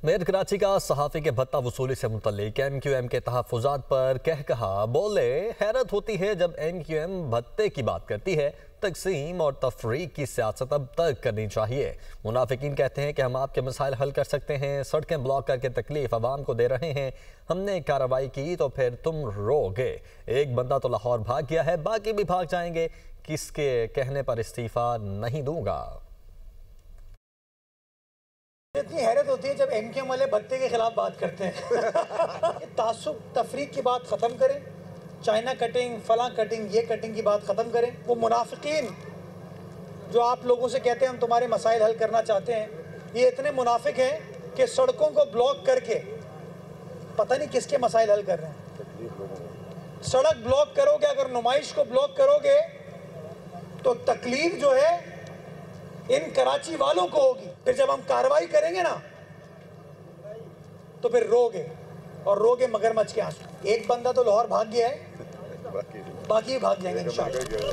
Mayor Karachi का सहाफ़ी के भत्ता वसूली से मुतल्लिक MQM के तहफ़्फ़ुज़ात पर कहा बोले, हैरत होती है जब MQM भत्ते की बात करती है। तक़सीम और तफरीक की सियासत अब तक करनी चाहिए। मुनाफिकीन कहते हैं कि हम आपके मसाइल हल कर सकते हैं, सड़कें ब्लॉक करके तकलीफ आवाम को दे रहे हैं, हमने कार्रवाई की तो फिर तुम रोगे। एक बंदा तो लाहौर भाग गया है, बाकी भी भाग जाएंगे, किसके कहने पर इस्तीफ़ा नहीं दूंगा। इतनी हैरत होती है जब MQM वाले भत्ते के खिलाफ बात करते हैं। तासुब तफरीक की बात ख़त्म करें, चाइना कटिंग, फला कटिंग, ये कटिंग की बात ख़त्म करें। वो मुनाफिकीन जो आप लोगों से कहते हैं हम तुम्हारे मसाइल हल करना चाहते हैं, ये इतने मुनाफिक हैं कि सड़कों को ब्लॉक करके पता नहीं किसके मसाइल हल कर रहे हैं। सड़क ब्लॉक करोगे, अगर नुमाइश को ब्लॉक करोगे तो तकलीफ जो है इन कराची वालों को होगी। फिर जब हम कार्रवाई करेंगे ना तो फिर रोगे, और रोगे मगरमच्छ के आंसू। एक बंदा तो लाहौर भाग गया है, बाकी भाग जाएंगे इंशाल्लाह।